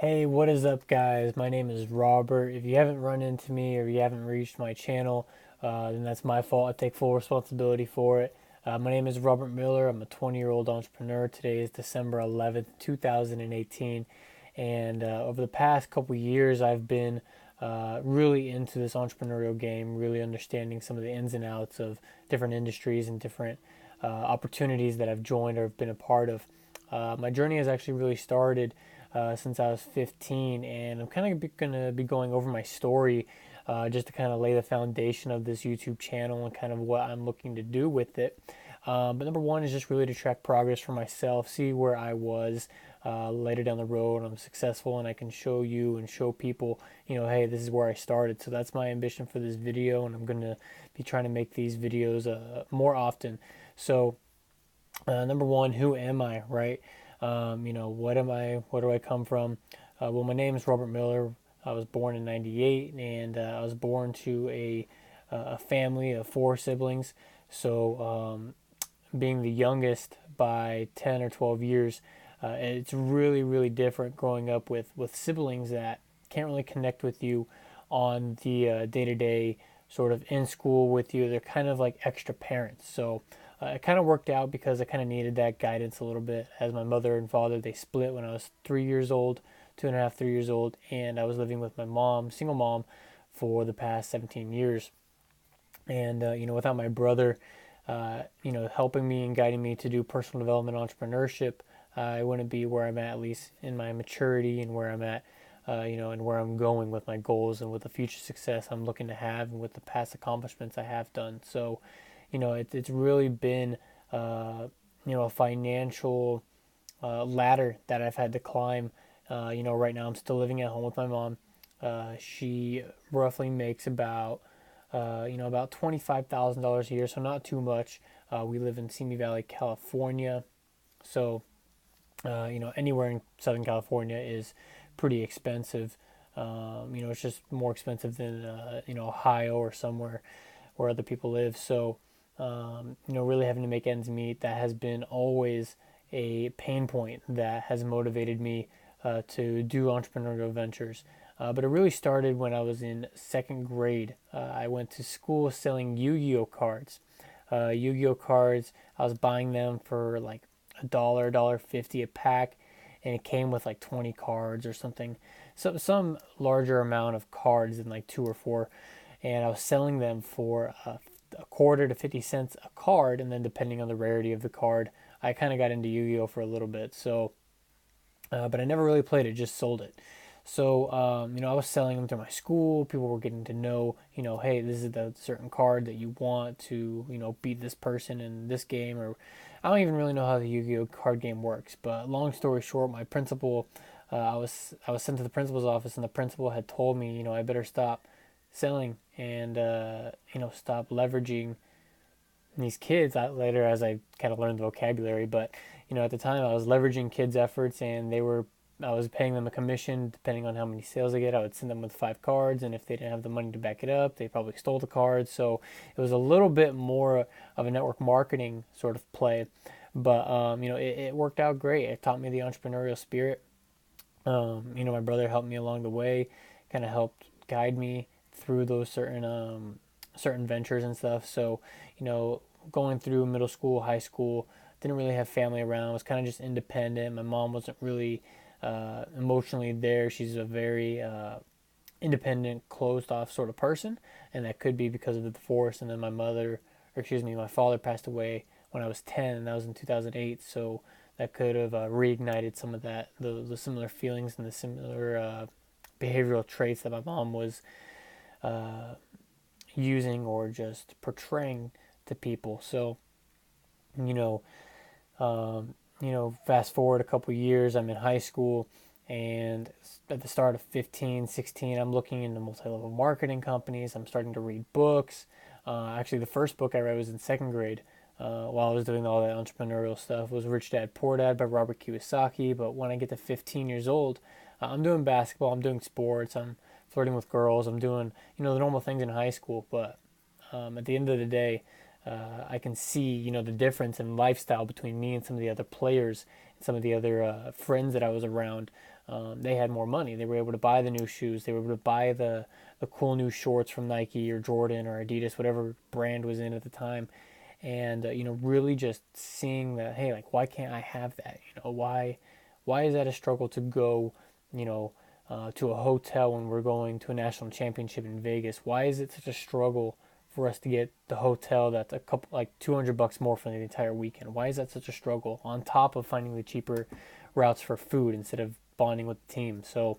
Hey, what is up, guys? My name is Robert. If you haven't run into me or you haven't reached my channel, then that's my fault. I take full responsibility for it. My name is Robert Miller. I'm a 20-year-old entrepreneur. Today is December 11th, 2018. And over the past couple years, I've been really into this entrepreneurial game, really understanding some of the ins and outs of different industries and different opportunities that I've joined or have been a part of. My journey has actually really started since I was 15, and I'm kind of going to be going over my story just to kind of lay the foundation of this YouTube channel and kind of what I'm looking to do with it. But number one is just really to track progress for myself, see where I was later down the road. I'm successful, and I can show you and show people, hey, this is where I started. So that's my ambition for this video, and I'm going to be trying to make these videos more often. So number one, who am I, right? What am I? Where do I come from? Well, my name is Robert Miller. I was born in '98, and I was born to a family of four siblings. So, being the youngest by 10 or 12 years, it's really, really different growing up with siblings that can't really connect with you on the day to day, sort of in school with you. They're kind of like extra parents. So, it kind of worked out because I kind of needed that guidance a little bit. As my mother and father, they split when I was 3 years old, 2.5, 3 years old, and I was living with my mom, single mom, for the past 17 years. And without my brother, helping me and guiding me to do personal development, entrepreneurship, I wouldn't be where I'm at least in my maturity and where I'm at, and where I'm going with my goals and with the future success I'm looking to have and with the past accomplishments I have done. So, it's really been, a financial ladder that I've had to climb. Right now I'm still living at home with my mom. She roughly makes about $25,000 a year, so not too much. We live in Simi Valley, California, so anywhere in Southern California is pretty expensive. It's just more expensive than Ohio or somewhere where other people live. So really having to make ends meet, that has been always a pain point that has motivated me to do entrepreneurial ventures. But it really started when I was in second grade. I went to school selling Yu-Gi-Oh cards. Yu-Gi-Oh cards, I was buying them for like $1.50 a pack, and it came with like 20 cards or something, so some larger amount of cards than like two or four, and I was selling them for a quarter to 50 cents a card, and then depending on the rarity of the card, I kind of got into Yu-Gi-Oh for a little bit. So, but I never really played it, just sold it. So, I was selling them to my school. People were getting to know, hey, this is the certain card that you want to, beat this person in this game. Or I don't even really know how the Yu-Gi-Oh card game works. But long story short, my principal, I was sent to the principal's office, and the principal had told me, I better stop selling and stop leveraging these kids. Later, as I kind of learned the vocabulary, but at the time I was leveraging kids' efforts, and I was paying them a commission depending on how many sales I get. I would send them with 5 cards, and if they didn't have the money to back it up, they probably stole the cards. So it was a little bit more of a network marketing sort of play, but it worked out great. It taught me the entrepreneurial spirit. My brother helped me along the way, kind of helped guide me through those certain ventures and stuff. So, going through middle school, high school, didn't really have family around. Was kind of just independent. My mom wasn't really emotionally there. She's a very independent, closed off sort of person, and that could be because of the divorce. And then my father passed away when I was 10, and that was in 2008. So that could have reignited some of the similar feelings and the similar behavioral traits that my mom was using or just portraying to people. So, you know, fast forward a couple years, I'm in high school, and at the start of 15, 16, I'm looking into multi-level marketing companies. I'm starting to read books. Actually, the first book I read was in second grade. While I was doing all that entrepreneurial stuff, was Rich Dad Poor Dad by Robert Kiyosaki. But when I get to 15 years old, I'm doing basketball, I'm doing sports, I'm flirting with girls, I'm doing the normal things in high school. But at the end of the day, I can see, the difference in lifestyle between me and some of the other players and some of the other friends that I was around. They had more money. They were able to buy the new shoes. They were able to buy the cool new shorts from Nike or Jordan or Adidas, whatever brand was in at the time. And really just seeing that, hey, like, why can't I have that? Why is that a struggle to go, you know, to a hotel when we're going to a national championship in Vegas? Why is it such a struggle for us to get the hotel that's a couple, like, $200 more for the entire weekend? Why is that such a struggle on top of finding the cheaper routes for food instead of bonding with the team? So,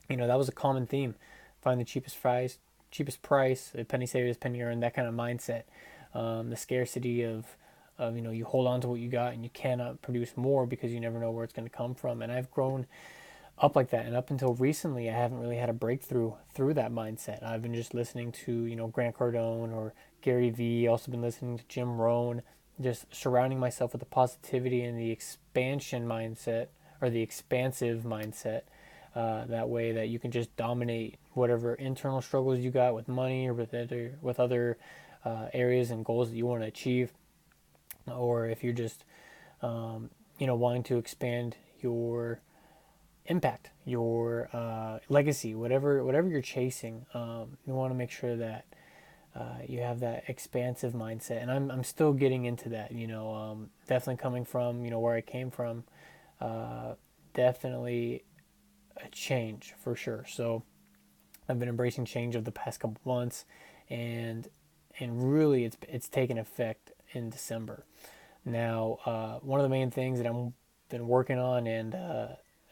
that was a common theme. Find the cheapest fries, cheapest price, a penny saved is penny earned, that kind of mindset. The scarcity of you hold on to what you got and you cannot produce more because you never know where it's going to come from. And I've grown up like that, and up until recently I haven't really had a breakthrough through that mindset. I've been just listening to Grant Cardone or Gary Vee, also been listening to Jim Rohn, just surrounding myself with the positivity and the expansion mindset, or the expansive mindset. That way that you can just dominate whatever internal struggles you got with money or with other areas and goals that you want to achieve, or if you're just wanting to expand your impact, your legacy, whatever you're chasing. You want to make sure that you have that expansive mindset, and I'm still getting into that. Definitely coming from where I came from. Definitely a change for sure. So I've been embracing change over the past couple months, and really it's taken effect in December. Now, one of the main things that I'm been working on and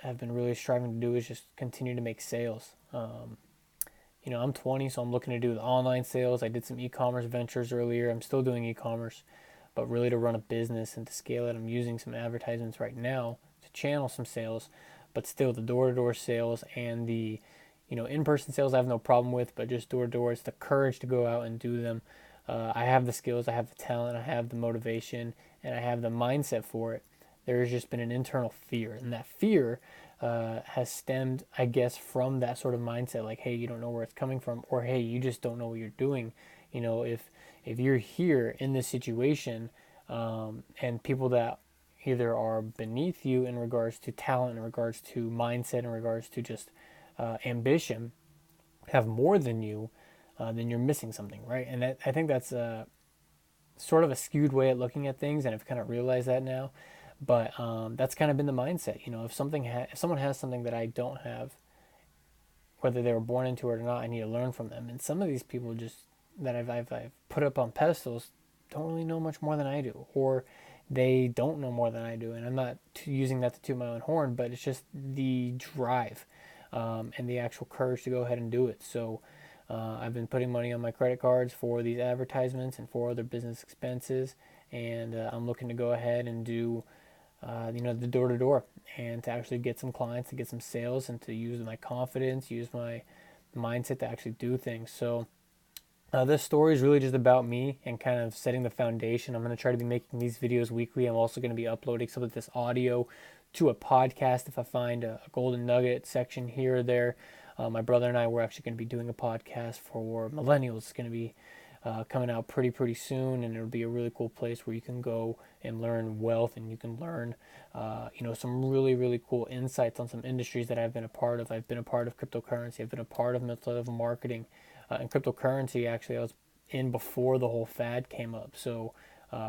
have been really striving to do is just continue to make sales. I'm 20, so I'm looking to do the online sales. I did some e-commerce ventures earlier. I'm still doing e-commerce, but really to run a business and to scale it, I'm using some advertisements right now to channel some sales, but still the door-to-door sales and the in-person sales I have no problem with, but just door-to-door, it's the courage to go out and do them. I have the skills, I have the talent, I have the motivation, and I have the mindset for it. There's just been an internal fear, and that fear has stemmed, I guess, from that sort of mindset, like, hey, you don't know where it's coming from, or hey, you just don't know what you're doing. If you're here in this situation, and people that either are beneath you in regards to talent, in regards to mindset, in regards to just ambition, have more than you, then you're missing something, right? And I think that's sort of a skewed way at looking at things, and I've kind of realized that now. But that's kind of been the mindset. If someone has something that I don't have, whether they were born into it or not, I need to learn from them. And some of these people just that I've put up on pedestals don't really know much more than I do, or they don't know more than I do. And I'm not using that to toot my own horn, but it's just the drive and the actual courage to go ahead and do it. So I've been putting money on my credit cards for these advertisements and for other business expenses, and I'm looking to go ahead and do the door to door, and to actually get some clients, to get some sales, and to use my confidence, use my mindset to actually do things. So this story is really just about me and kind of setting the foundation. I'm going to try to be making these videos weekly. I'm also going to be uploading some of this audio to a podcast if I find a golden nugget section here or there. My brother and I, we're actually going to be doing a podcast for millennials. It's going to be coming out pretty soon, and it'll be a really cool place where you can go and learn wealth, and you can learn some really cool insights on some industries that I've been a part of. I've been a part of cryptocurrency. I've been a part of multi-level marketing, and cryptocurrency actually I was in before the whole fad came up. So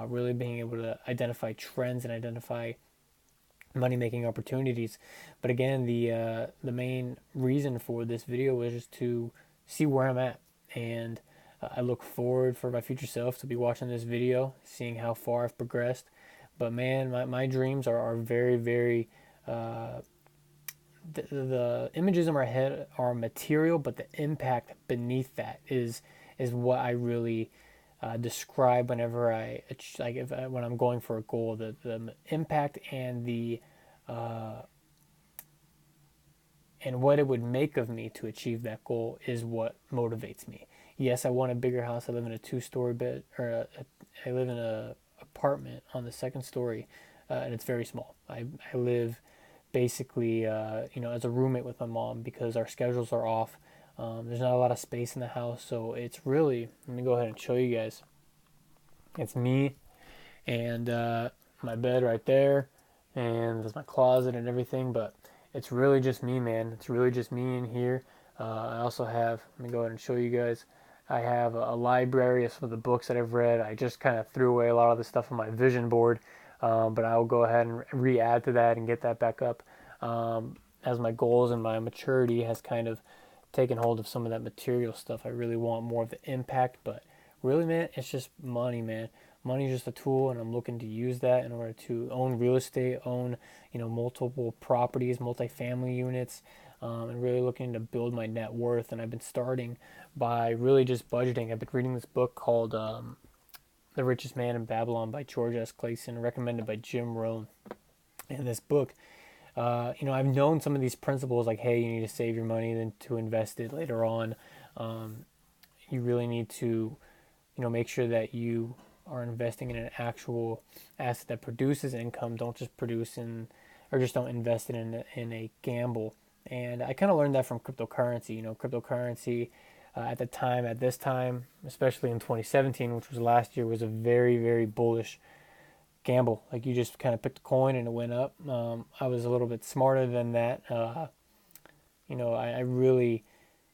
really being able to identify trends and identify money making opportunities. But again, the main reason for this video was just to see where I'm at, and I look forward for my future self to be watching this video, seeing how far I've progressed. But man, my dreams are very the images in my head are material, but the impact beneath that is what I really describe whenever when I'm going for a goal. The impact and the and what it would make of me to achieve that goal is what motivates me. Yes, I want a bigger house. I live in a two-story bed, or I live in a apartment on the second story, and it's very small. I live basically, as a roommate with my mom because our schedules are off. There's not a lot of space in the house, so it's really. Let me go ahead and show you guys. It's me and my bed right there, and there's my closet and everything. But it's really just me, man. It's really just me in here. I also have. Let me go ahead and show you guys. I have a library of some of the books that I've read. I just kind of threw away a lot of the stuff on my vision board, but I'll go ahead and re-add to that and get that back up, as my goals and my maturity has kind of taken hold of some of that material stuff. I really want more of the impact, but really, man, it's just money, man. Money is just a tool, and I'm looking to use that in order to own real estate, own multiple properties, multifamily units, and really looking to build my net worth. And I've been starting by really just budgeting. I've been reading this book called The Richest Man in Babylon by George S. Clason, recommended by Jim Rohn. And this book, I've known some of these principles, like, hey, you need to save your money then to invest it later on. You really need to, make sure that you are investing in an actual asset that produces income. Don't just produce in, or just don't invest it in a gamble. And I kind of learned that from cryptocurrency. Cryptocurrency at this time, especially in 2017, which was last year, was a very, very bullish gamble. Like, you just kind of picked a coin and it went up. I was a little bit smarter than that. I really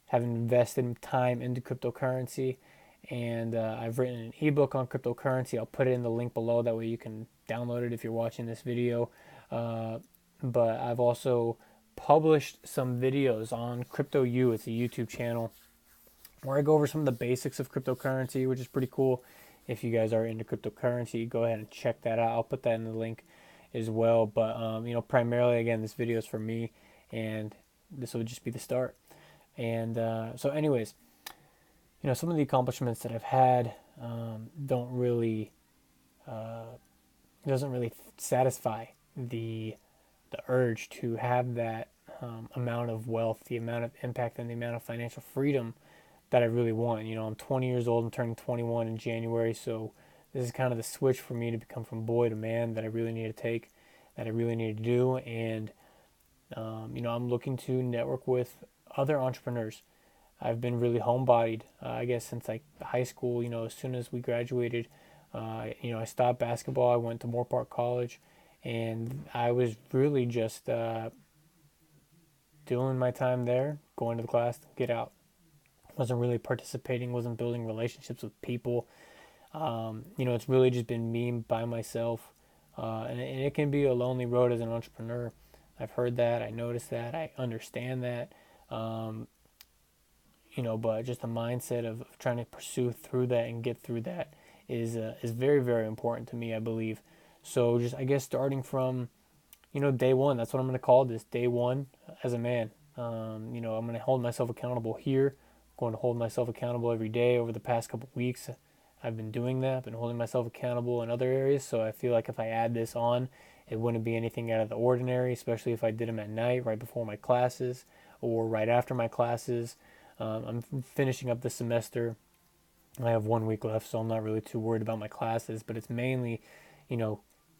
have invested time into cryptocurrency, and I've written an ebook on cryptocurrency. I'll put it in the link below. That way you can download it if you're watching this video. But I've also published some videos on Crypto U. It's a YouTube channel where I go over some of the basics of cryptocurrency, which is pretty cool. If you guys are into cryptocurrency, go ahead and check that out. I'll put that in the link as well. But primarily, again, this video is for me, and this will just be the start. And so, anyways, some of the accomplishments that I've had don't really doesn't really satisfy the urge to have that amount of wealth, the amount of impact, and the amount of financial freedom that I really want. I'm 20 years old. I'm turning 21 in January, so this is kind of the switch for me to become from boy to man that I really need to take, that I really need to do. And I'm looking to network with other entrepreneurs. I've been really homebodied, I guess, since like high school. As soon as we graduated, I stopped basketball. I went to Moore Park College, and I was really just doing my time there, going to the class, get out. Wasn't really participating, wasn't building relationships with people. It's really just been me by myself, and it can be a lonely road as an entrepreneur. I've heard that, I noticed that, I understand that. But just the mindset of trying to pursue through that and get through that is very, very important to me, I believe. So just, I guess, starting from day one. That's what I'm going to call this, day one as a man. I'm going to hold myself accountable here. I'm going to hold myself accountable every day. Over the past couple of weeks, I've been doing that. I've been holding myself accountable in other areas. So I feel like if I add this on, it wouldn't be anything out of the ordinary, especially if I did them at night, right before my classes or right after my classes. I'm finishing up the semester. I have 1 week left, so I'm not really too worried about my classes, but it's mainly,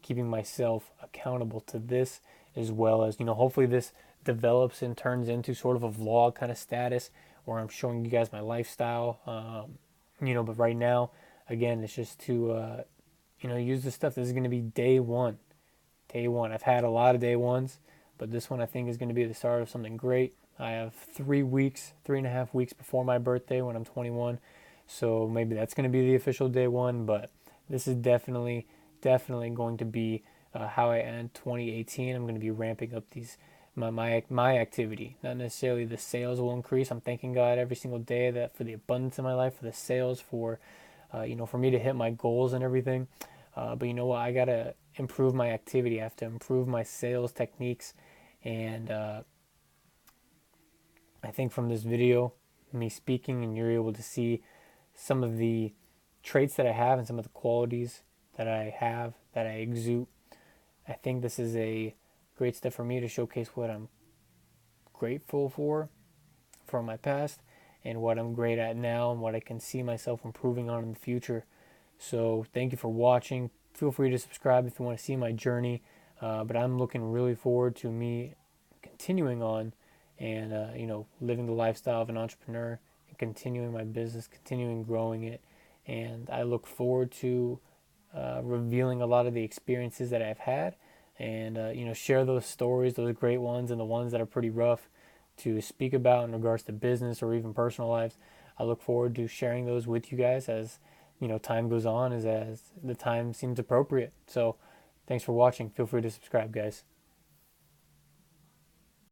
keeping myself accountable to this, as well as, hopefully this develops and turns into sort of a vlog kind of status where I'm showing you guys my lifestyle. But right now, again, it's just to, use this stuff. This is going to be day one. Day one. I've had a lot of day ones, but this one I think is going to be the start of something great. I have 3.5 weeks before my birthday when I'm 21. So maybe that's going to be the official day one, but this is definitely going to be how I end 2018. I'm going to be ramping up my activity. Not necessarily the sales will increase. I'm thanking God every single day that for the abundance in my life, for the sales, for for me to hit my goals and everything. But you know what? I gotta improve my activity. I have to improve my sales techniques, and I think from this video, me speaking, and you're able to see some of the traits that I have and some of the qualities that I have, that I exude. I think this is a great step for me to showcase what I'm grateful for from my past, and what I'm great at now, and what I can see myself improving on in the future. So thank you for watching. Feel free to subscribe if you want to see my journey. But I'm looking really forward to me continuing on and living the lifestyle of an entrepreneur and continuing my business, continuing growing it. And I look forward to revealing a lot of the experiences that I've had, and share those stories, those great ones, and the ones that are pretty rough to speak about in regards to business or even personal lives. I look forward to sharing those with you guys as time goes on, as the time seems appropriate. So thanks for watching. Feel free to subscribe, guys.